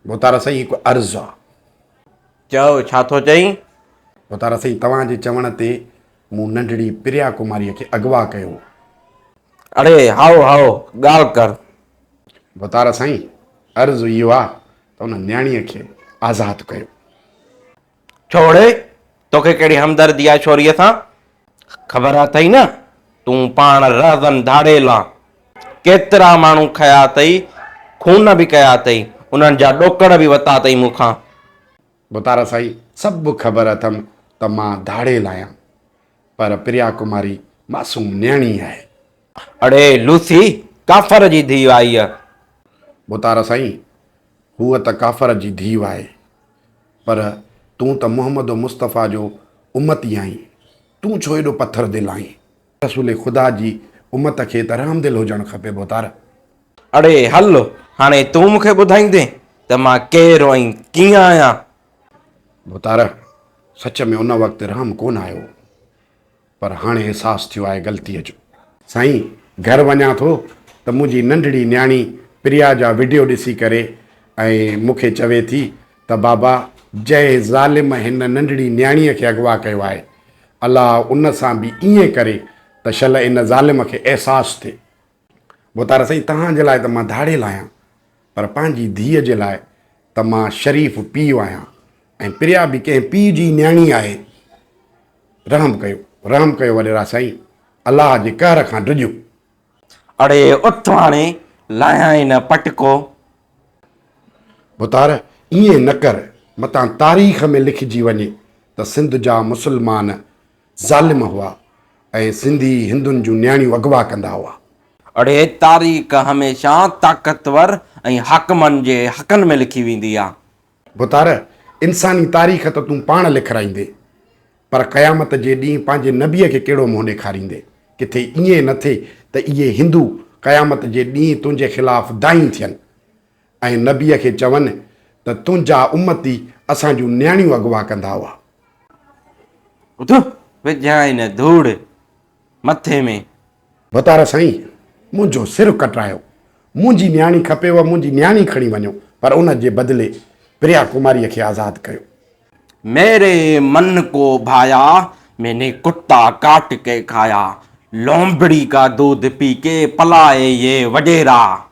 बोतारा साईं हिकु अर्ज़ु आहे। चओ छा थो चई? बोतारा साईं तव्हांजे चवण ते मूं नंढड़ी प्रिया कुमारीअ खे अगवा कयो। अड़े हाओ हाओ ॻाल्हि कर। बोतारा साईं अर्ज़ु इहो आहे त उन न्याणीअ खे आज़ादु कयो। छोड़े तोखे कहिड़ी हमदर्दी आहे छोरीअ सां? ख़बर आहे अथई न तूं पाण रहज़न धाड़ेल आहे। केतिरा माण्हू खया अथई, खून बि कया अथई, उन्हनि जा ॾोकड़ बि वरिता अथई मूंखां। बोतारा साईं सभु ख़बर अथमि त मां धाड़ेल आहियां, पर प्रिया कुमारी मासूम न्याणी आहे। अड़े लूसी काफ़र जी धीउ आई आहे। बोतारा साईं हूअ त काफ़र जी धीउ आहे, पर तूं त मुहम्मद मुस्तफ़ा जो उम्मती आहीं। तूं छो एॾो पथर दिलि आहीं? रसूल ख़ुदा जी उम्मत खे त रहमदिल हुजणु खपे। बोतारा अड़े हल हाणे तूं मूंखे ॿुधाईंदे त मां केरु ऐं कीअं आहियां। बोतारा सच में उन वक़्तु रहम कोन आयो, पर हाणे अहसासु थियो आहे ग़लतीअ जो। साईं घर वञा थो त मुंहिंजी नंढड़ी न्याणी प्रिया जा वीडियो ॾिसी करे ऐं मूंखे चवे थी त बाबा जंहिं ज़ालिम हिन नंढड़ी न्याणीअ खे अगवा कयो आहे, अलाह उन सां बि ईअं करे त शल इन ज़ालिम खे अहसासु थिए। बोतारा साईं तव्हांजे लाइ त मां धाड़ेल आहियां, पर पंहिंजी धीअ जे लाइ त मां शरीफ़ पीउ आहियां, ऐं प्रिया बि कंहिं पीउ जी न्याणी आहे। रहम कयो वॾेरा साईं, अलाह जे कहर खां ड्रिजो। अड़े उथ हाणे लाहियां न पटको। बोतार ईअं न कर, मतां तारीख़ में लिखिजी वञे त सिंध जा मुस्लमान ज़ालिम हुआ ऐं सिंधी हिंदुनि जूं न्याणियूं अगवा कंदा हुआ। अड़े तारीख़ हमेशह ताक़तवर ऐं हकमनि जे हक़नि में लिखी वेंदी आहे। बोतार इंसानी तारीख़ त तूं पाण लिखाईंदे, पर क़यामत जे ॾींहुं पंहिंजे नबीअ खे कहिड़ो मुंहुं ॾेखारींदे? किथे ईअं न थिए त इहे हिंदू क़यामत जे ॾींहुं तुंहिंजे ख़िलाफ़ु दाई थियनि ऐं नबीअ खे चवनि त तुंहिंजा उम्मती असांजूं न्याणियूं अगवा कंदा हुआ। उथ विझाई न धूड़ मथे में। बोतारा साईं मुंहिंजो सिर कटायो। मुंहिंजी न्याणी खपेव, मुंहिंजी न्याणी खणी वञो, पर उन जे बदिले प्रिया कुमारीअ खे आज़ादु कयो। मेरे मन को भाया मैंने कुत्ता काट के खाया, लोमड़ी का दूध पी के पलाए ये वडेरा।